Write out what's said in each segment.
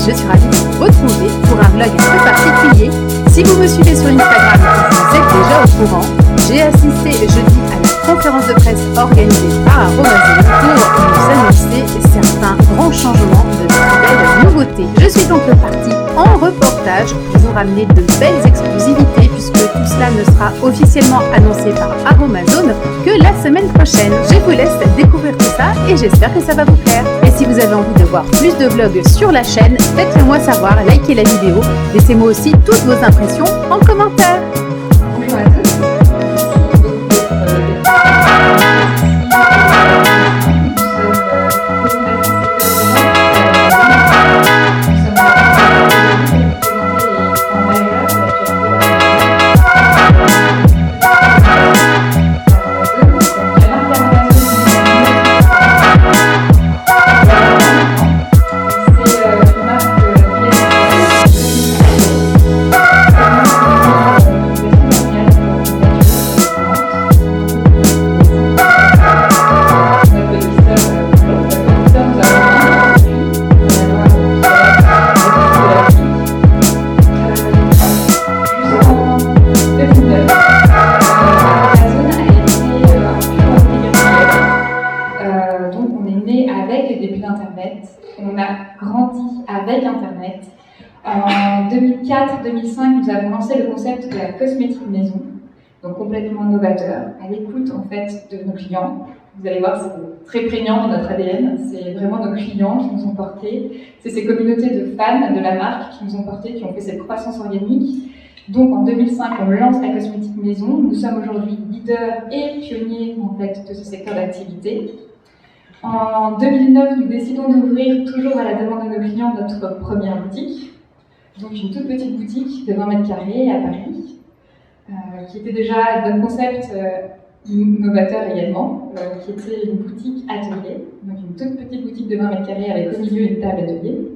Je suis ravie de vous retrouver pour un vlog un peu particulier. Si vous me suivez sur Instagram, vous êtes déjà au courant. J'ai assisté jeudi à la conférence de presse organisée par Aromazone pour nous annoncer certains grands changements de très belles nouveautés. Je suis donc partie en reportage pour vous ramener de belles exclusivités puisque tout cela ne sera officiellement annoncé par Aromazone que la semaine prochaine. Je vous laisse découvrir tout ça et j'espère que ça va vous plaire. Et si vous avez envie de voir plus de vlogs sur la chaîne, faites-le moi savoir, likez la vidéo, laissez-moi aussi toutes vos impressions en commentaire. Bonjour à tous. On a grandi avec Internet. En 2004-2005, nous avons lancé le concept de la cosmétique maison, donc complètement novateur, à l'écoute en fait de nos clients. Vous allez voir, c'est très prégnant dans notre ADN. C'est vraiment nos clients qui nous ont portés. C'est ces communautés de fans de la marque qui nous ont portés, qui ont fait cette croissance organique. Donc en 2005, on lance la cosmétique maison. Nous sommes aujourd'hui leaders et pionniers en fait de ce secteur d'activité. En 2009, nous décidons d'ouvrir, toujours à la demande de nos clients, notre première boutique. Donc une toute petite boutique de 20 mètres carrés à Paris, qui était déjà un concept novateur également, qui était une boutique atelier. Donc une toute petite boutique de 20 mètres carrés avec au milieu une table atelier.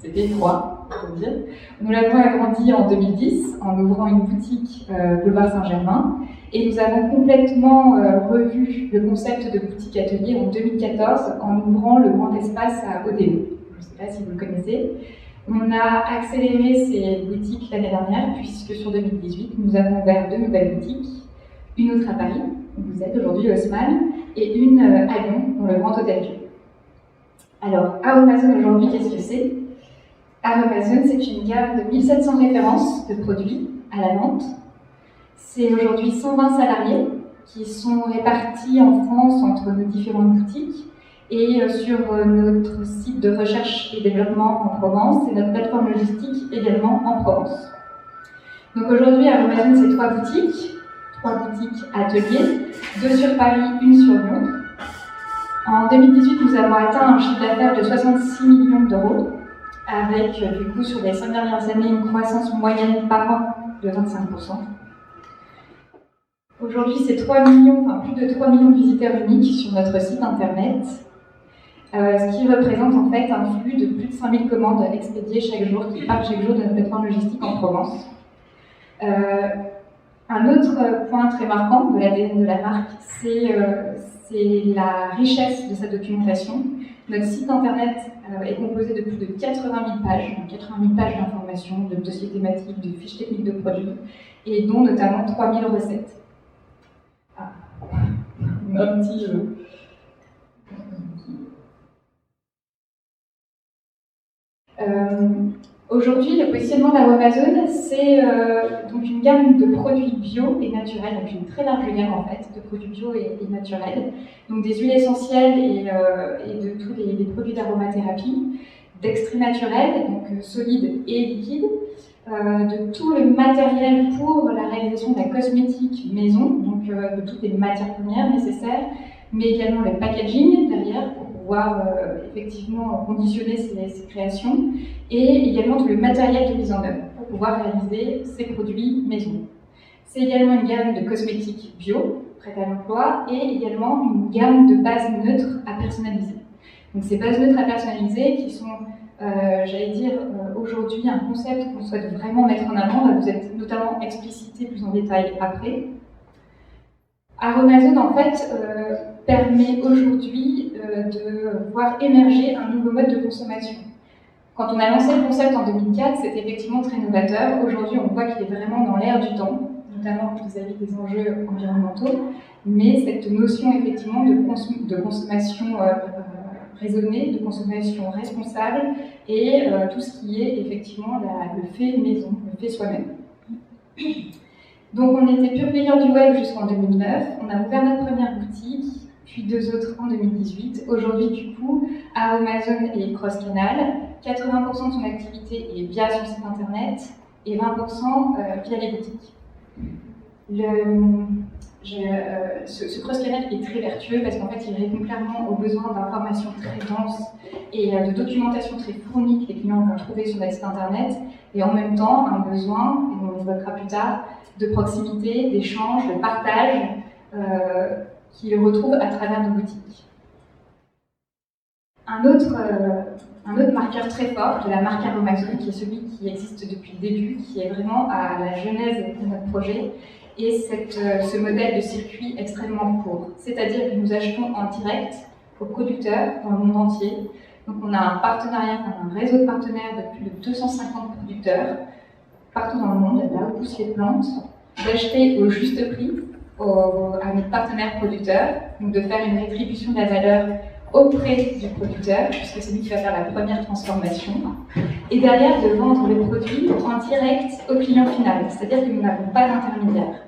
C'était froid, pour dire. Nous l'avons agrandi en 2010 en ouvrant une boutique boulevard Saint-Germain. Et nous avons complètement revu le concept de boutique atelier en 2014 en ouvrant le grand espace à Odéo. Je ne sais pas si vous le connaissez. On a accéléré ces boutiques l'année dernière puisque sur 2018, nous avons ouvert 2 nouvelles boutiques. Une autre à Paris, où vous êtes aujourd'hui Haussmann, et une à Lyon, dans le Grand Hôtel Dieu. Alors, Aromazone aujourd'hui, qu'est-ce que c'est? Aromazone, c'est une gamme de 1700 références de produits à la vente. C'est aujourd'hui 120 salariés qui sont répartis en France entre nos différentes boutiques et sur notre site de recherche et développement en Provence et notre plateforme logistique également en Provence. Donc aujourd'hui, Aromazone, c'est 3 boutiques ateliers, 2 sur Paris, 1 sur Lyon. En 2018, nous avons atteint un chiffre d'affaires de 66 millions d'euros avec du coup sur les 5 dernières années une croissance moyenne par an de 25%. Aujourd'hui, c'est plus de 3 millions de visiteurs uniques sur notre site internet, ce qui représente en fait un flux de plus de 5000 commandes expédiées chaque jour, qui partent chaque jour de notre plateforme logistique en Provence. Un autre point très marquant de l'ADN de la marque, c'est la richesse de sa documentation. Notre site internet est composé de plus de 80 000 pages, donc 80 000 pages d'informations, de dossiers thématiques, de fiches techniques de produits, et dont notamment 3000 recettes. Un petit jeu. Aujourd'hui, le positionnement d'Aromazone, c'est donc une gamme de produits bio et naturels, donc une très large gamme en fait de produits bio et naturels, donc des huiles essentielles et de tous les produits d'aromathérapie, d'extraits naturels, donc solides et liquides, de tout le matériel pour la réalisation de la cosmétique maison, donc de toutes les matières premières nécessaires, mais également le packaging derrière pour pouvoir effectivement conditionner ces créations, et également tout le matériel de mise en œuvre pour pouvoir réaliser ces produits maison. C'est également une gamme de cosmétiques bio, prêtes à l'emploi et également une gamme de bases neutres à personnaliser. Donc ces bases neutres à personnaliser qui sont, j'allais dire, aujourd'hui un concept qu'on souhaite vraiment mettre en avant, va vous être notamment explicité plus en détail après. Aromazone, en fait, permet aujourd'hui de voir émerger un nouveau mode de consommation. Quand on a lancé le concept en 2004, c'était effectivement très novateur. Aujourd'hui, on voit qu'il est vraiment dans l'air du temps, notamment vis-à-vis des enjeux environnementaux. Mais cette notion, effectivement, de consommation raisonnée, de consommation responsable et tout ce qui est, effectivement, le fait maison, le fait soi-même. Donc, on était pure player du web jusqu'en 2009. On a ouvert notre première boutique, puis 2 autres en 2018. Aujourd'hui, du coup, Aromazone est cross-canal. 80% de son activité est via son site internet et 20% via les boutiques. Ce cross-canal est très vertueux parce qu'en fait, il répond clairement aux besoins d'informations très denses et de documentation très fournie que les clients vont trouver sur notre site internet, et en même temps, un besoin, et on évoquera plus tard, de proximité, d'échange, de partage qu'ils retrouvent à travers nos boutiques. Un autre marqueur très fort de la marque Aromazone, qui est celui qui existe depuis le début, qui est vraiment à la genèse de notre projet, est ce modèle de circuit extrêmement court. C'est-à-dire que nous achetons en direct aux producteurs dans le monde entier. Donc on a un partenariat, un réseau de partenaires de plus de 250 producteurs partout dans le monde, là où poussent les plantes, d'acheter au juste prix à nos partenaires producteurs, donc de faire une rétribution de la valeur auprès du producteur, puisque c'est lui qui va faire la première transformation, et derrière de vendre le produit en direct au client final, c'est-à-dire que nous n'avons pas d'intermédiaire.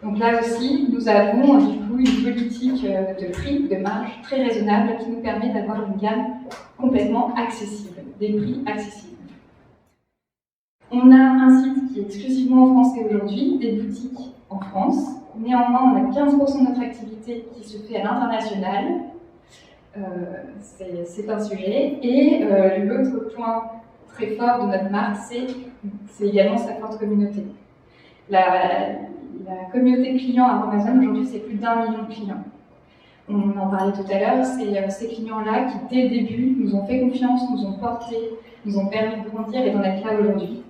Donc là aussi, nous avons du coup une politique de prix, de marge très raisonnable qui nous permet d'avoir une gamme complètement accessible, des prix accessibles. On a un site qui est exclusivement français aujourd'hui, des boutiques en France. Néanmoins, on a 15% de notre activité qui se fait à l'international. C'est un sujet. Et l'autre point très fort de notre marque, c'est également sa forte communauté. La communauté client à Aromazone, aujourd'hui, c'est plus d'1 million de clients. On en parlait tout à l'heure, c'est ces clients-là qui, dès le début, nous ont fait confiance, nous ont porté, nous ont permis de grandir et d'en être là aujourd'hui.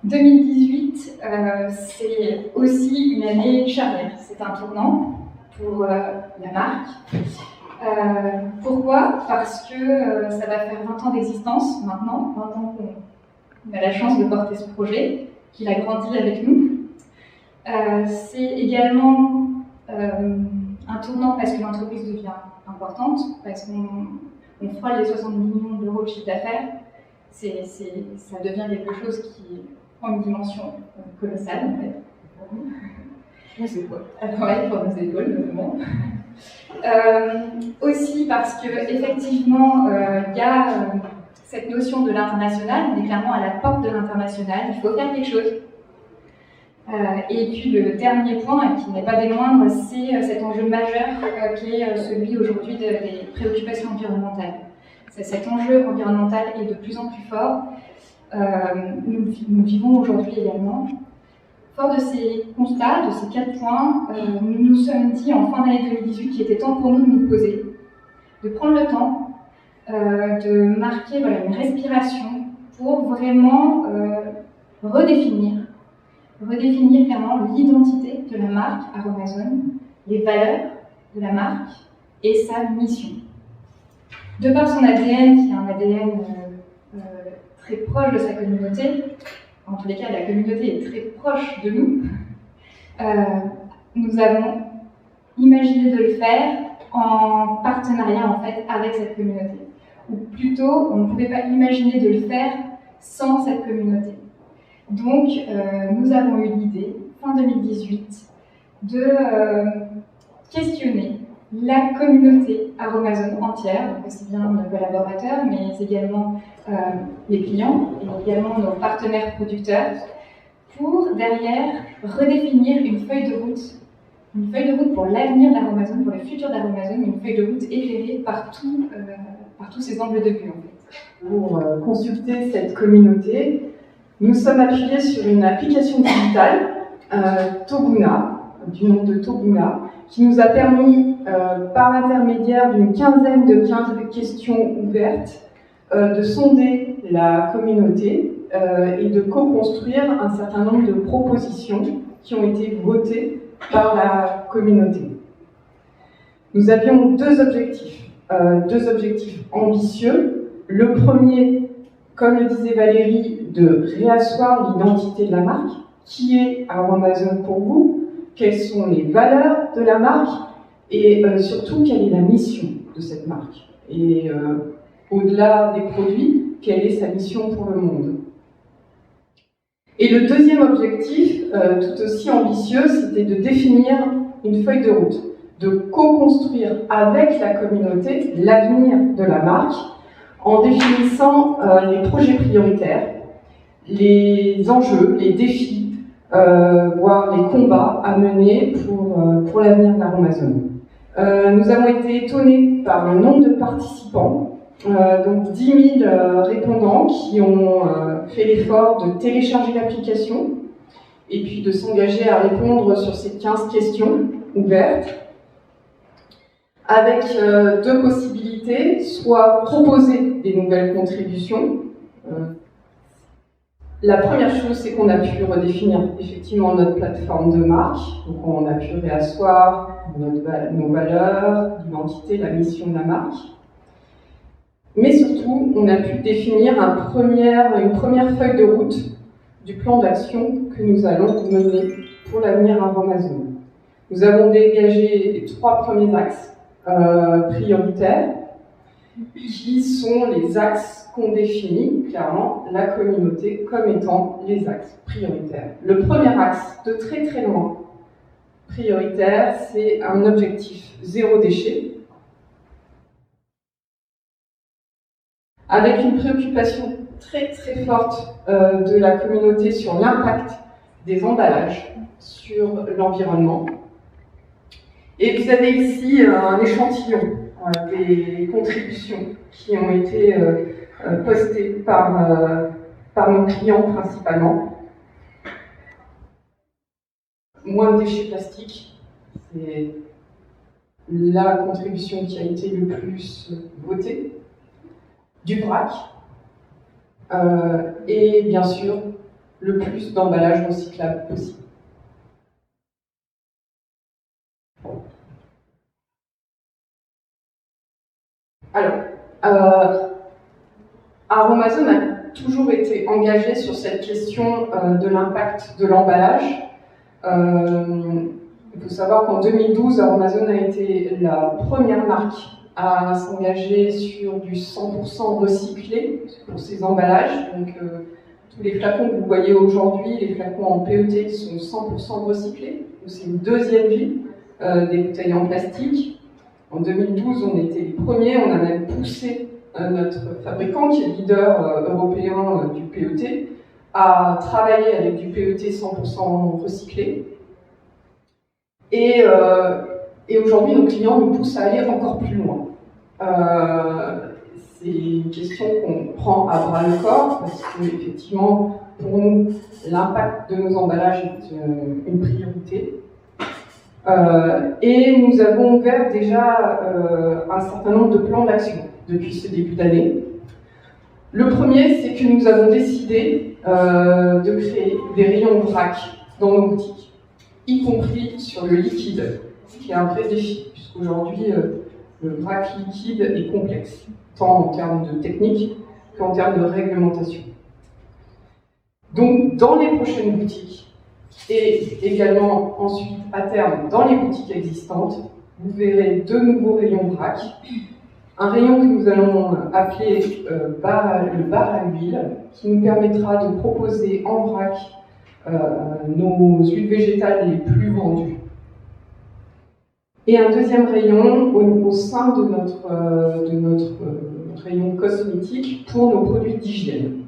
2018, c'est aussi une année charnière. C'est un tournant pour la marque. Pourquoi ? Parce que ça va faire 20 ans d'existence maintenant, 20 ans qu'on a la chance de porter ce projet, qu'il a grandi avec nous. C'est également un tournant parce que l'entreprise devient importante, parce qu'on frôle les 70 millions d'euros de chiffre d'affaires. Ça devient quelque chose qui prend une dimension colossale en fait. Nos épaules. Ouais, pour nos épaules notamment. Aussi parce qu'effectivement, il y a cette notion de l'international, on est clairement à la porte de l'international, il faut faire quelque chose. Et puis le dernier point, qui n'est pas des moindres, c'est cet enjeu majeur qui est celui aujourd'hui des préoccupations environnementales. Cet enjeu environnemental est de plus en plus fort. Nous vivons aujourd'hui également. Fort de ces constats, de ces 4 points, nous nous sommes dit en fin d'année 2018 qu'il était temps pour nous de nous poser, de prendre le temps, de marquer une respiration pour vraiment redéfinir clairement l'identité de la marque Aromazone, les valeurs de la marque et sa mission. De par son ADN, qui est un ADN très proche de sa communauté, en tous les cas la communauté est très proche de nous, nous avons imaginé de le faire en partenariat en fait avec cette communauté. Ou plutôt, on ne pouvait pas imaginer de le faire sans cette communauté. Donc, nous avons eu l'idée, fin 2018, de questionner la communauté Aromazone entière, donc aussi bien nos collaborateurs, mais également les clients et également nos partenaires producteurs, pour derrière redéfinir une feuille de route pour l'avenir d'Aromazone, pour le futur d'Aromazone, une feuille de route éclairée par tous ces angles de vue en fait. Pour consulter cette communauté, nous sommes appuyés sur une application digitale, Toguna, du nom de Tobuna, qui nous a permis, par l'intermédiaire d'une quinzaine de questions ouvertes, de sonder la communauté et de co-construire un certain nombre de propositions qui ont été votées par la communauté. Nous avions deux objectifs ambitieux. Le premier, comme le disait Valérie, de réasseoir l'identité de la marque. Qui est Aromazone pour vous? Quelles sont les valeurs de la marque? Et surtout, quelle est la mission de cette marque? Et au-delà des produits, quelle est sa mission pour le monde? Et le deuxième objectif, tout aussi ambitieux, c'était de définir une feuille de route, de co-construire avec la communauté l'avenir de la marque en définissant les projets prioritaires, les enjeux, les défis, voire les combats à mener pour l'avenir d'Aromazone. Nous avons été étonnés par le nombre de participants, donc 10 000 répondants qui ont fait l'effort de télécharger l'application et puis de s'engager à répondre sur ces 15 questions ouvertes, avec deux possibilités, soit proposer des nouvelles contributions. La première chose, c'est qu'on a pu redéfinir effectivement notre plateforme de marque. Donc on a pu réasseoir nos valeurs, l'identité, la mission de la marque. Mais surtout, on a pu définir une première feuille de route du plan d'action que nous allons mener pour l'avenir Aromazone. Nous avons dégagé les 3 premiers axes prioritaires, qui sont les axes qu'on définit clairement la communauté comme étant les axes prioritaires. Le premier axe, de très très loin, prioritaire, c'est un objectif 0 déchet, avec une préoccupation très très forte de la communauté sur l'impact des emballages sur l'environnement. Et vous avez ici un échantillon des contributions qui ont été postées par nos clients principalement. Moins de déchets plastiques, c'est la contribution qui a été le plus votée. Du vrac, et bien sûr le plus d'emballages recyclables possible. Alors, Aromazone a toujours été engagé sur cette question de l'impact de l'emballage. Il faut savoir qu'en 2012, Aromazone a été la première marque à s'engager sur du 100% recyclé pour ses emballages. Donc, tous les flacons que vous voyez aujourd'hui, les flacons en PET, sont 100% recyclés. C'est une deuxième vie des bouteilles en plastique. En 2012, on était les premiers, on a même poussé notre fabricant, qui est leader européen du PET, à travailler avec du PET 100% recyclé. Et aujourd'hui, nos clients nous poussent à aller encore plus loin. C'est une question qu'on prend à bras le corps, parce que, effectivement, pour nous, l'impact de nos emballages est une priorité. Et nous avons ouvert déjà un certain nombre de plans d'action depuis ce début d'année. Le premier, c'est que nous avons décidé de créer des rayons vrac dans nos boutiques, y compris sur le liquide, ce qui est un vrai défi, puisqu'aujourd'hui, le vrac liquide est complexe, tant en termes de technique qu'en termes de réglementation. Donc, dans les prochaines boutiques, et également ensuite à terme dans les boutiques existantes, vous verrez 2 nouveaux rayons vrac. Un rayon que nous allons appeler le bar à huile, qui nous permettra de proposer en vrac nos huiles végétales les plus vendues. Et un deuxième rayon au sein de notre rayon cosmétique pour nos produits d'hygiène.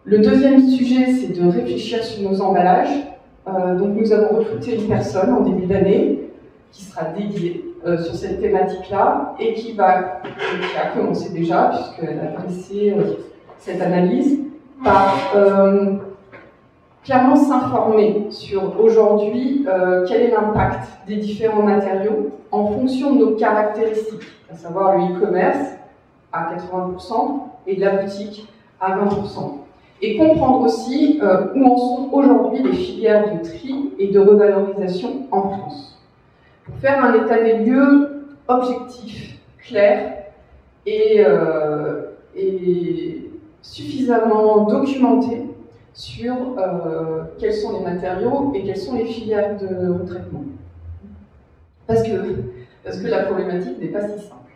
Le deuxième sujet, c'est de réfléchir sur nos emballages. Donc nous avons recruté une personne en début d'année qui sera dédiée sur cette thématique-là et qui a commencé déjà, puisqu'elle a dressé cette analyse, par clairement s'informer sur aujourd'hui quel est l'impact des différents matériaux en fonction de nos caractéristiques, à savoir le e-commerce à 80% et de la boutique à 20%. Et comprendre aussi où en sont aujourd'hui les filières de tri et de revalorisation en France. Pour faire un état des lieux objectif, clair et suffisamment documenté sur quels sont les matériaux et quelles sont les filières de retraitement. Parce que la problématique n'est pas si simple.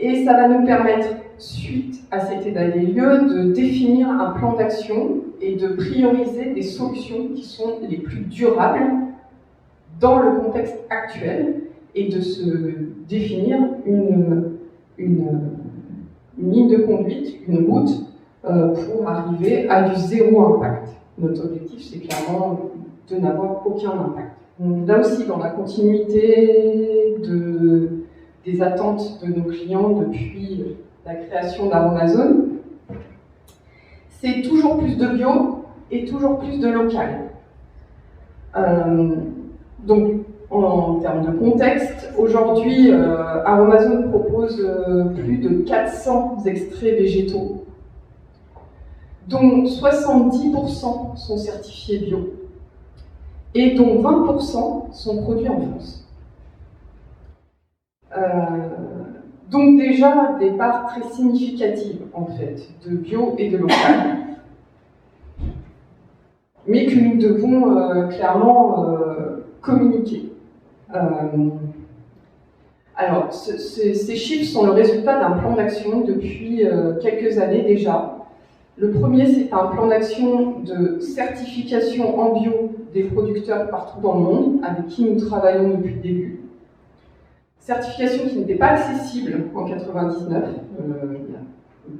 Et ça va nous permettre, suite à cet état des lieux, de définir un plan d'action et de prioriser des solutions qui sont les plus durables dans le contexte actuel et de se définir une ligne de conduite, une route pour arriver à du zéro impact. Notre objectif, c'est clairement de n'avoir aucun impact. Donc, là aussi, dans la continuité des attentes de nos clients depuis la création d'Aromazone, c'est toujours plus de bio et toujours plus de local. Donc, en termes de contexte, aujourd'hui, Aromazone propose plus de 400 extraits végétaux, dont 70% sont certifiés bio et dont 20% sont produits en France. Donc déjà des parts très significatives en fait de bio et de local, mais que nous devons clairement communiquer. Alors ces chiffres sont le résultat d'un plan d'action depuis quelques années déjà. Le premier, c'est un plan d'action de certification en bio des producteurs partout dans le monde, avec qui nous travaillons depuis le début. Certification qui n'était pas accessible en 1999. Il y a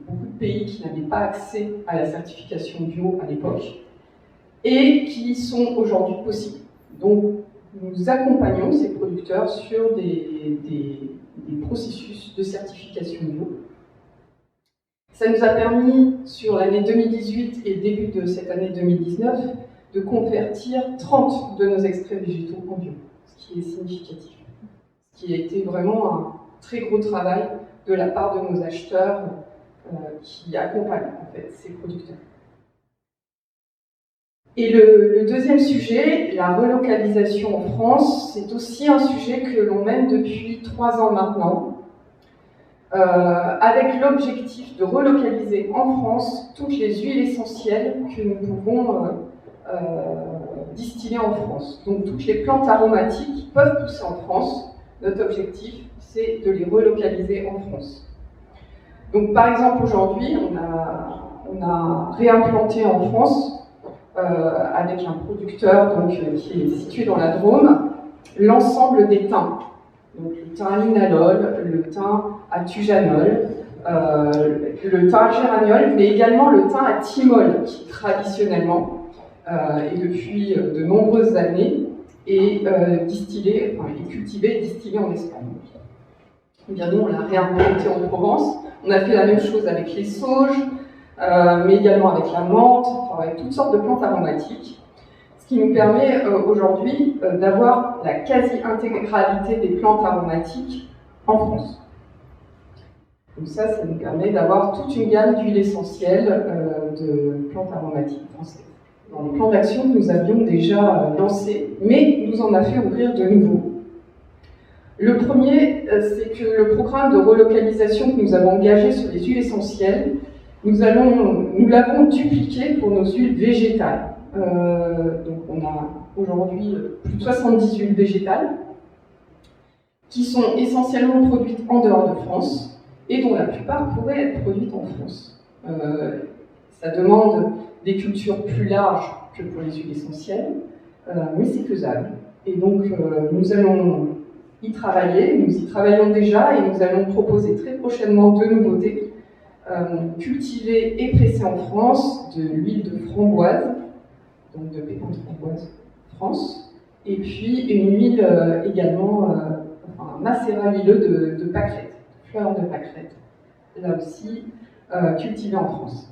beaucoup de pays qui n'avaient pas accès à la certification bio à l'époque et qui sont aujourd'hui possibles. Donc, nous accompagnons ces producteurs sur des processus de certification bio. Ça nous a permis, sur l'année 2018 et début de cette année 2019, de convertir 30 de nos extraits végétaux en bio, ce qui est significatif. Qui a été vraiment un très gros travail de la part de nos acheteurs qui accompagnent en fait ces producteurs. Et le deuxième sujet, la relocalisation en France, c'est aussi un sujet que l'on mène depuis 3 ans maintenant, avec l'objectif de relocaliser en France toutes les huiles essentielles que nous pouvons distiller en France. Donc toutes les plantes aromatiques peuvent pousser en France. Notre objectif, c'est de les relocaliser en France. Donc, par exemple, aujourd'hui, on a réimplanté en France, avec un producteur donc, qui est situé dans la Drôme, l'ensemble des thym. Donc, le thym à linalol, le thym à tujanol, le thym à géraniol, mais également le thym à thymol, qui traditionnellement, et depuis de nombreuses années, et distillé, enfin, et cultivé et distillé en Espagne. Bien nous, on l'a réimplanté en Provence. On a fait la même chose avec les sauges, mais également avec la menthe, enfin, avec toutes sortes de plantes aromatiques. Ce qui nous permet aujourd'hui d'avoir la quasi-intégralité des plantes aromatiques en France. Donc ça nous permet d'avoir toute une gamme d'huiles essentielles de plantes aromatiques françaises. Dans les plans d'action que nous avions déjà lancés, mais nous en a fait ouvrir de nouveaux. Le premier, c'est que le programme de relocalisation que nous avons engagé sur les huiles essentielles, nous l'avons dupliqué pour nos huiles végétales. Donc on a aujourd'hui plus de 70 huiles végétales qui sont essentiellement produites en dehors de France et dont la plupart pourraient être produites en France. Ça demande des cultures plus larges que pour les huiles essentielles, mais c'est faisable. Et donc, nous allons y travailler, nous y travaillons déjà, et nous allons proposer très prochainement 2 nouveautés, cultivées et pressées en France, de l'huile de framboise, donc de pépins de framboise France, et puis une huile également, un macérat huileux de pâquerette, fleurs de pâquerette, là aussi cultivée en France.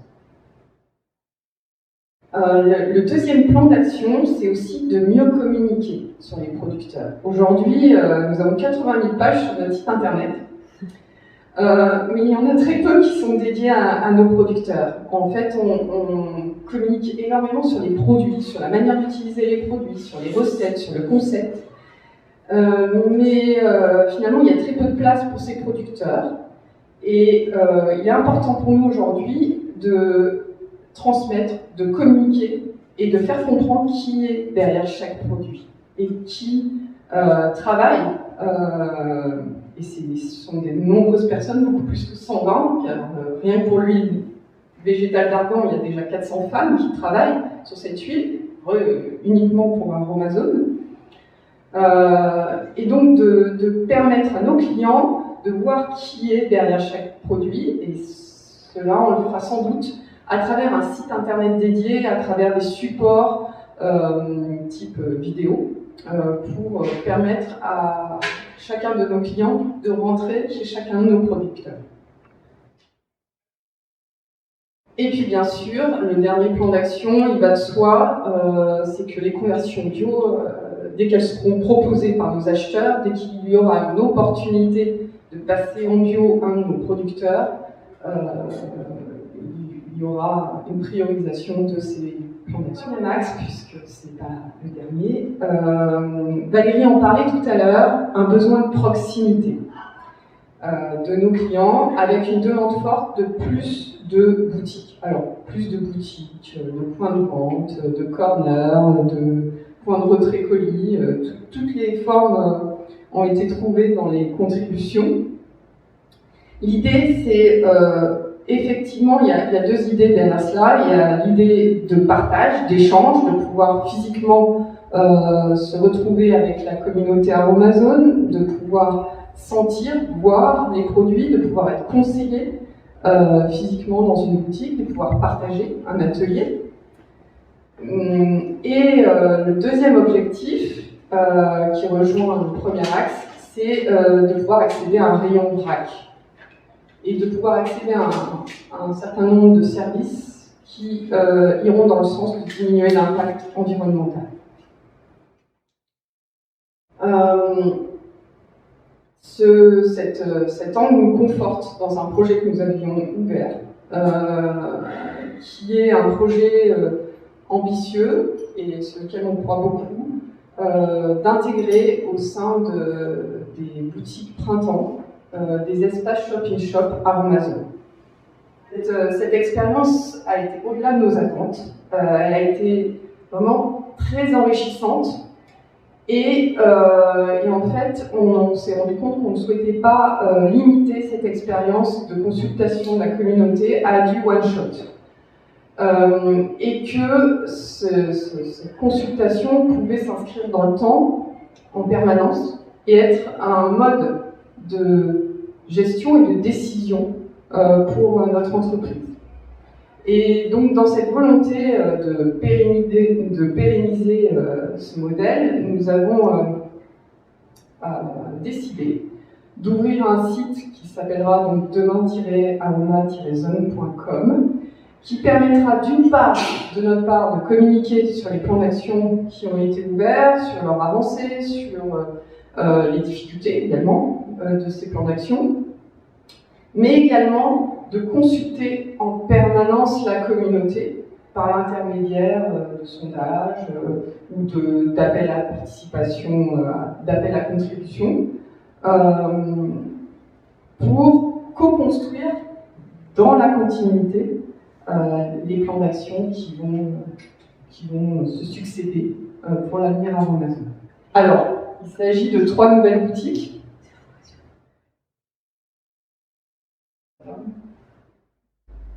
Le deuxième plan d'action, c'est aussi de mieux communiquer sur les producteurs. Aujourd'hui, nous avons 80 000 pages sur notre site internet, mais il y en a très peu qui sont dédiés à nos producteurs. En fait, on communique énormément sur les produits, sur la manière d'utiliser les produits, sur les recettes, sur le concept. Mais finalement, il y a très peu de place pour ces producteurs. Et il est important pour nous aujourd'hui de transmettre, de communiquer et de faire comprendre qui est derrière chaque produit et qui travaille. Et ce sont des nombreuses personnes, beaucoup plus que 120, car rien que pour l'huile végétale d'argan, il y a déjà 400 femmes qui travaillent sur cette huile, uniquement pour Aromazone. Et donc de permettre à nos clients de voir qui est derrière chaque produit, et cela on le fera sans doute à travers un site internet dédié, à travers des supports type vidéo, pour permettre à chacun de nos clients de rentrer chez chacun de nos producteurs. Et puis bien sûr, le dernier plan d'action, il va de soi, c'est que les conversions bio, dès qu'elles seront proposées par nos acheteurs, dès qu'il y aura une opportunité de passer en bio un de nos producteurs, il y aura une priorisation de ces plans d'action max, puisque c'est pas le dernier. Valérie en parlait tout à l'heure, un besoin de proximité de nos clients, avec une demande forte de plus de boutiques. Alors, plus de boutiques, de points de vente, de corners, de points de retrait colis, toutes les formes ont été trouvées dans les contributions. L'idée, c'est effectivement, il y a deux idées derrière cela. Il y a l'idée de partage, d'échange, de pouvoir physiquement se retrouver avec la communauté Aromazone, de pouvoir sentir, voir les produits, de pouvoir être conseillé physiquement dans une boutique, de pouvoir partager un atelier. Et le deuxième objectif, qui rejoint le premier axe, c'est de pouvoir accéder à un rayon vrac et de pouvoir accéder à un certain nombre de services qui iront dans le sens de diminuer l'impact environnemental. Cet angle nous conforte dans un projet que nous avions ouvert, qui est un projet ambitieux et sur lequel on croit beaucoup, d'intégrer au sein des boutiques printemps des espaces shop-in-shop Aromazone. Cette expérience a été au-delà de nos attentes, elle a été vraiment très enrichissante. Et en fait, on s'est rendu compte qu'on ne souhaitait pas limiter cette expérience de consultation de la communauté à du one-shot. Et que cette consultation pouvait s'inscrire dans le temps, en permanence, et être un mode de gestion et de décision pour notre entreprise. Et donc, dans cette volonté de pérenniser ce modèle, nous avons décidé d'ouvrir un site qui s'appellera donc demain-aroma-zone.com, qui permettra d'une part, de notre part, de communiquer sur les plans d'action qui ont été ouverts, sur leur avancée, sur les difficultés également de ces plans d'action, mais également de consulter en permanence la communauté par l'intermédiaire de sondages ou d'appels à participation, d'appels à contribution, pour co-construire dans la continuité les plans d'action qui vont se succéder pour l'avenir Aromazone. Alors, il s'agit de 3 nouvelles boutiques.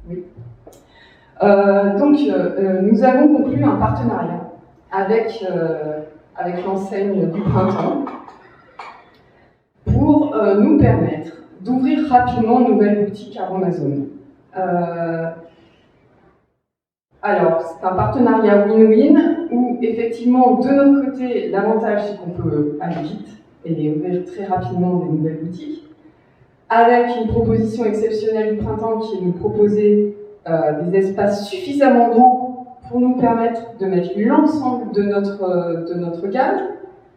Oui. Nous avons conclu un partenariat avec l'enseigne du printemps pour nous permettre d'ouvrir rapidement une nouvelle boutique Aromazone. Alors, c'est un partenariat win-win où, effectivement, de notre côté, l'avantage, c'est qu'on peut aller vite et ouvrir très rapidement des nouvelles boutiques, avec une proposition exceptionnelle du printemps qui est de nous proposer des espaces suffisamment grands pour nous permettre de mettre l'ensemble de notre gamme,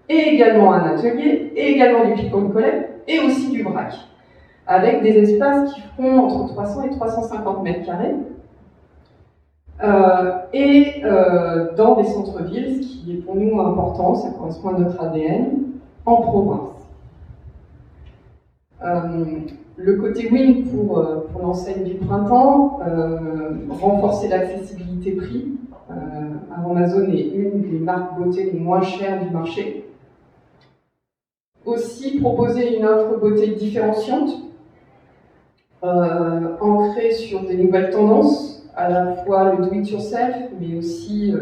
et également un atelier, et également du click and collect, et aussi du vrac, avec des espaces qui font entre 300 et 350 mètres carrés, dans des centres-villes, ce qui est pour nous important, ça correspond à notre ADN, en province. Le côté win pour l'enseigne du printemps, renforcer l'accessibilité prix. Amazon est une des marques beauté les moins chères du marché. Aussi proposer une offre beauté différenciante, ancrée sur des nouvelles tendances, à la fois le do-it-yourself, mais aussi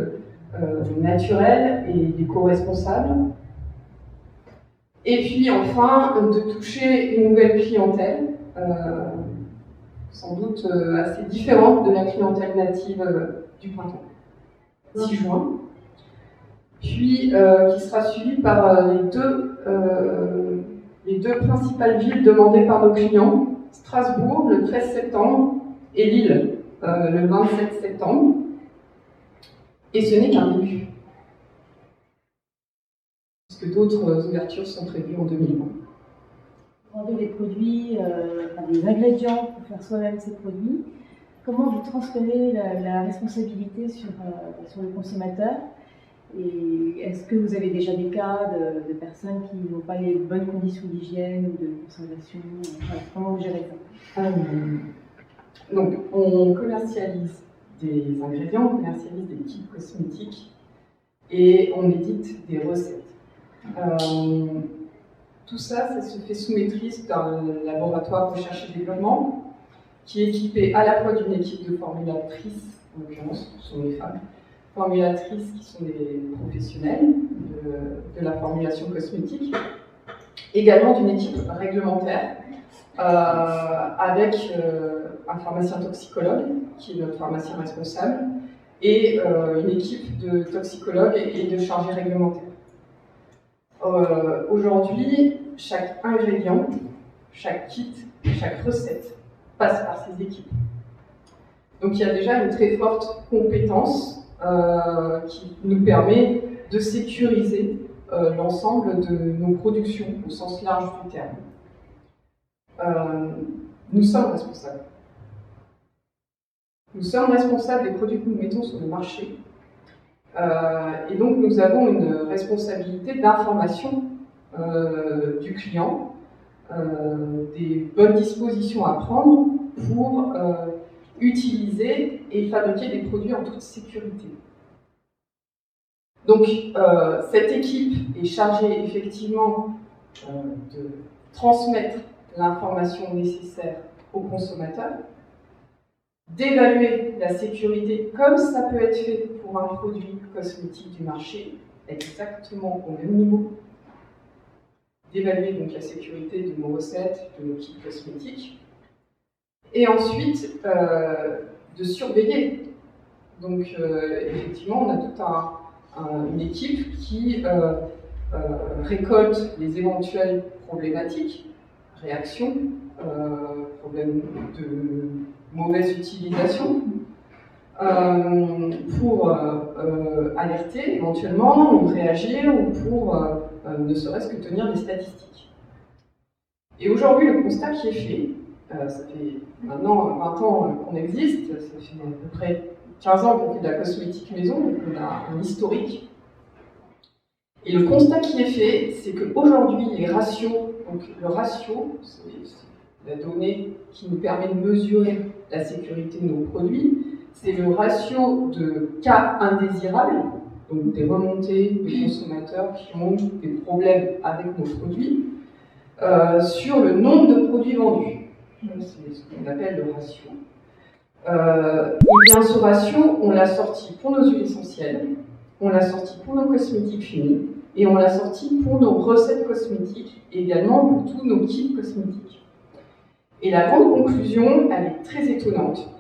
naturel et éco-responsable. Et puis enfin, de toucher une nouvelle clientèle, sans doute assez différente de la clientèle native du printemps, 6 juin. Puis qui sera suivie par les deux principales villes demandées par nos clients, Strasbourg le 13 septembre et Lille le 27 septembre. Et ce n'est qu'un début, puisque d'autres ouvertures sont prévues en 2020. Vous vendez des produits, des ingrédients pour faire soi-même ces produits. Comment vous transférez la responsabilité sur le consommateur? Et est-ce que vous avez déjà des cas de personnes qui n'ont pas les bonnes conditions d'hygiène ou de conservation? Comment vous gérez ça? Donc, on commercialise des ingrédients, on commercialise des kits cosmétiques et on édite des recettes. Tout ça, ça se fait sous maîtrise d'un laboratoire recherche et développement qui est équipé à la fois d'une équipe de formulatrices, en l'occurrence, ce sont des femmes, formulatrices qui sont des professionnels de la formulation cosmétique, également d'une équipe réglementaire avec un pharmacien toxicologue qui est notre pharmacien responsable et une équipe de toxicologues et de chargés réglementaires. Aujourd'hui, chaque ingrédient, chaque kit, chaque recette passe par ces équipes. Donc il y a déjà une très forte compétence qui nous permet de sécuriser l'ensemble de nos productions au sens large du terme. Nous sommes responsables. Nous sommes responsables des produits que nous mettons sur le marché. Et donc nous avons une responsabilité d'information du client, des bonnes dispositions à prendre pour utiliser et fabriquer des produits en toute sécurité. Donc cette équipe est chargée effectivement de transmettre l'information nécessaire aux consommateurs, d'évaluer la sécurité comme ça peut être fait pour un produit cosmétique du marché, exactement au même niveau, d'évaluer donc la sécurité de nos recettes, de nos kits cosmétiques, et ensuite de surveiller. Donc effectivement, on a toute une équipe qui récolte les éventuelles problématiques, réactions, problèmes de mauvaise utilisation, pour alerter éventuellement ou réagir ou pour ne serait-ce que tenir des statistiques. Et aujourd'hui, le constat qui est fait, ça fait maintenant 20 ans qu'on existe, ça fait à peu près 15 ans qu'on fait de la cosmétique maison, donc on a un historique. Et le constat qui est fait, c'est qu'aujourd'hui, les ratios, donc le ratio, c'est la donnée qui nous permet de mesurer la sécurité de nos produits, c'est le ratio de cas indésirables, donc des remontées de consommateurs qui ont des problèmes avec nos produits, sur le nombre de produits vendus. C'est ce qu'on appelle le ratio. Et bien ce ratio, on l'a sorti pour nos huiles essentielles, on l'a sorti pour nos cosmétiques finis, et on l'a sorti pour nos recettes cosmétiques, et également pour tous nos kits cosmétiques. Et la grande conclusion, elle est très étonnante,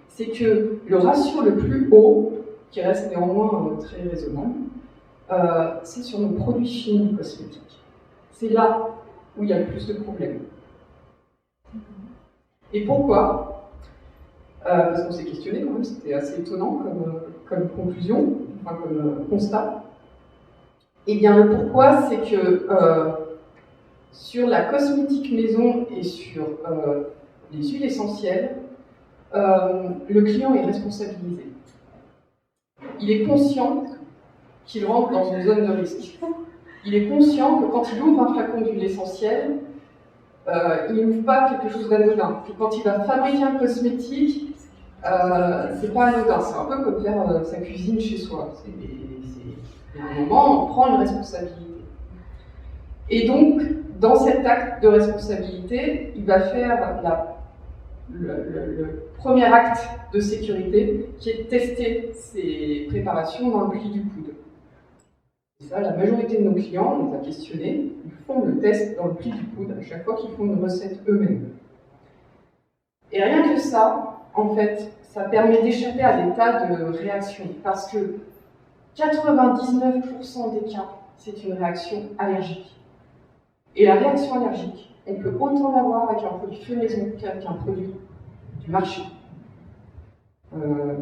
c'est que le ratio le plus haut, qui reste néanmoins très raisonnable, c'est sur nos produits finis cosmétiques. C'est là où il y a le plus de problèmes. Et pourquoi ? parce qu'on s'est questionné quand même, c'était assez étonnant comme conclusion, enfin comme constat. Et bien le pourquoi, c'est que sur la cosmétique maison et sur les huiles essentielles, le client est responsabilisé. Il est conscient qu'il rentre dans une zone de risque. Il est conscient que quand il ouvre un flacon d'huile essentielle, il n'ouvre pas quelque chose d'anodin. Quand il va fabriquer un cosmétique, c'est pas anodin. C'est un peu comme faire sa cuisine chez soi. Il y a un moment, on prend une responsabilité. Et donc, dans cet acte de responsabilité, il va faire le premier acte de sécurité, qui est de tester ses préparations dans le pli du coude. Et ça, la majorité de nos clients, on les a questionnés, ils font le test dans le pli du coude à chaque fois qu'ils font une recette eux-mêmes. Et rien que ça, en fait, ça permet d'échapper à des tas de réactions, parce que 99% des cas, c'est une réaction allergique. Et la réaction allergique, on peut autant l'avoir avec un produit fait maison qu'avec un produit du marché.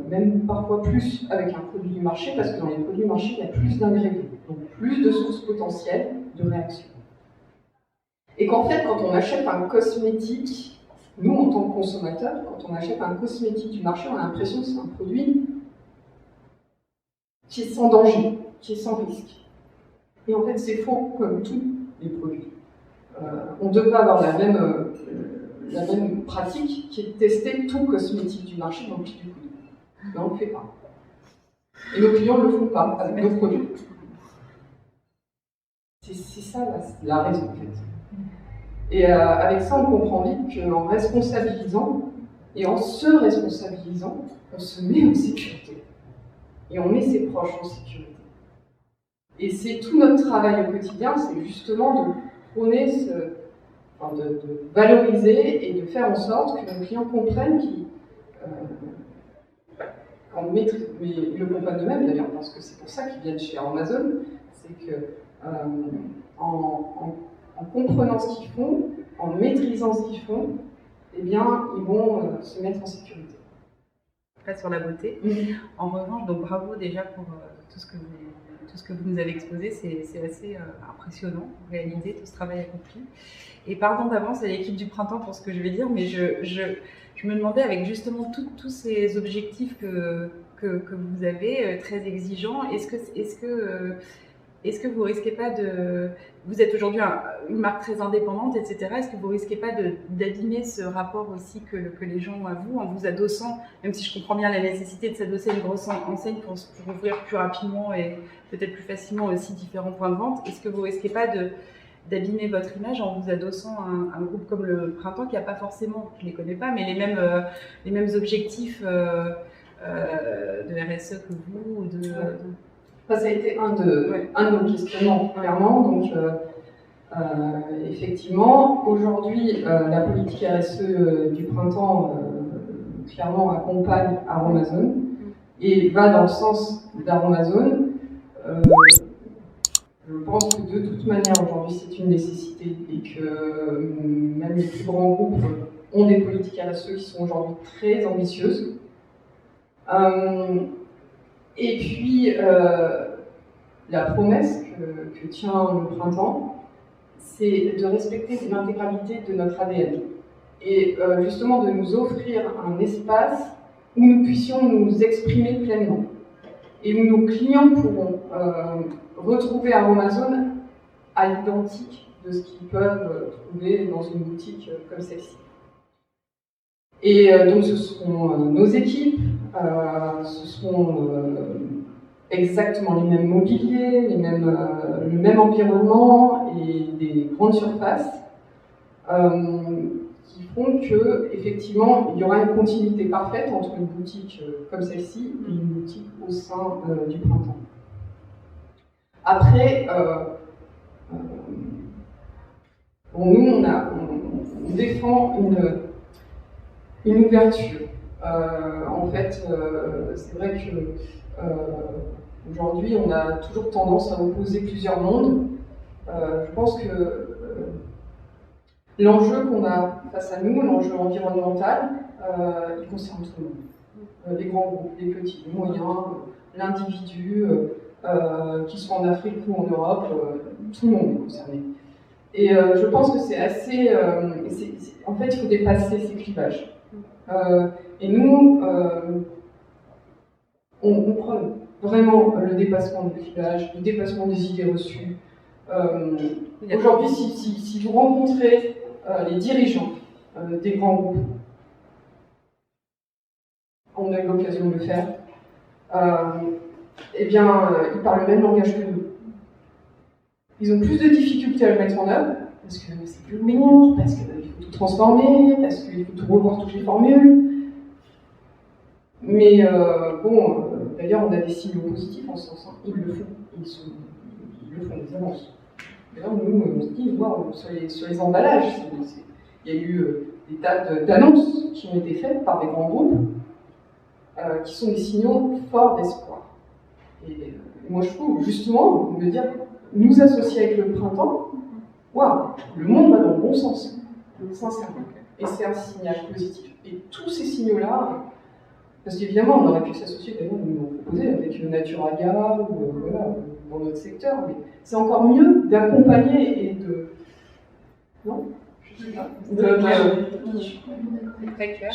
Même parfois plus avec un produit du marché, parce que dans les produits du marché, il y a plus d'ingrédients, donc plus de sources potentielles de réaction. Et qu'en fait, quand on achète un cosmétique, nous, en tant que consommateurs, quand on achète un cosmétique du marché, on a l'impression que c'est un produit qui est sans danger, qui est sans risque. Et en fait, c'est faux, comme tous les produits. On devrait avoir la même pratique, qui est de tester tout cosmétique du marché dans le pli du coude. Mais on ne le fait pas. Et nos clients ne le font pas avec nos produits. C'est ça la raison, en fait. Et avec ça, on comprend vite qu'en responsabilisant, et en se responsabilisant, on se met en sécurité. Et on met ses proches en sécurité. Et c'est tout notre travail au quotidien, c'est justement de prôner de valoriser et de faire en sorte que nos clients comprennent qu'ils mais ils le comprennent eux-mêmes d'ailleurs, parce que c'est pour ça qu'ils viennent chez Amazon, c'est que en comprenant ce qu'ils font, en maîtrisant ce qu'ils font, eh bien, ils vont se mettre en sécurité. Pas sur la beauté. En revanche, donc bravo déjà pour tout ce que vous nous avez exposé, c'est assez impressionnant en réalité, tout ce travail accompli. Et pardon d'avance à l'équipe du printemps pour ce que je vais dire, mais je me demandais, avec justement tous ces objectifs que vous avez, très exigeants, est-ce que vous risquez pas de... Vous êtes aujourd'hui une marque très indépendante, etc. Est-ce que vous risquez pas d'abîmer ce rapport aussi que les gens ont à vous, en vous adossant, même si je comprends bien la nécessité de s'adosser à une grosse enseigne pour ouvrir plus rapidement et peut-être plus facilement aussi différents points de vente. Est-ce que vous risquez pas d'abîmer votre image en vous adossant à un groupe comme le Printemps qui n'a pas forcément, je ne les connais pas, mais les mêmes objectifs de RSE que vous Ça a été un de nos questionnements, clairement. Donc, effectivement, aujourd'hui, la politique RSE du Printemps, clairement, accompagne Aromazone et va dans le sens d'Aromazone. Je pense que de toute manière, aujourd'hui, c'est une nécessité et que même les plus grands groupes ont des politiques RSE qui sont aujourd'hui très ambitieuses. Et puis, la promesse que tient le Printemps, c'est de respecter l'intégralité de notre ADN et justement de nous offrir un espace où nous puissions nous exprimer pleinement et où nos clients pourront retrouver Aromazone à l'identique de ce qu'ils peuvent trouver dans une boutique comme celle-ci. Et donc ce seront nos équipes, ce seront exactement les mêmes mobiliers, le même environnement et des grandes surfaces qui font que, effectivement, il y aura une continuité parfaite entre une boutique comme celle-ci et une boutique au sein du Printemps. Après, nous, on défend une ouverture. En fait, c'est vrai que aujourd'hui, on a toujours tendance à opposer plusieurs mondes. Je pense que l'enjeu qu'on a face à nous, l'enjeu environnemental, il concerne tout le monde. Les grands groupes, les petits, les moyens, l'individu, qu'ils soient en Afrique ou en Europe, tout le monde est concerné. Et je pense que c'est assez... en fait, il faut dépasser ces clivages. Et nous, on prône vraiment le dépassement des clivages, le dépassement des idées reçues. Aujourd'hui, si vous rencontrez les dirigeants des grands groupes, on a eu l'occasion de le faire, eh bien, ils parlent le même langage que nous. Ils ont plus de difficultés à le mettre en œuvre, parce que c'est plus lourd, parce qu'il faut tout transformer, parce qu'il faut tout revoir toutes les formules. Mais d'ailleurs, on a des signaux positifs en ce sens. Hein. Ils le font, ils le font, ils avancent. D'ailleurs, nous, on se dit, wow, sur les emballages, il y a eu des tas d'annonces qui ont été faites par des grands groupes, qui sont des signaux forts d'espoir. Et moi, je trouve, justement, de dire, nous associer avec le printemps, waouh, le monde va dans le bon sens, sincèrement. Et c'est un signal positif. Et tous ces signaux-là, parce qu'évidemment, on aurait pu s'associer, d'ailleurs, nous l'ont proposé, avec Naturalia ou voilà, dans notre secteur, mais c'est encore mieux d'accompagner et de. Non? Je sais pas. Très clair.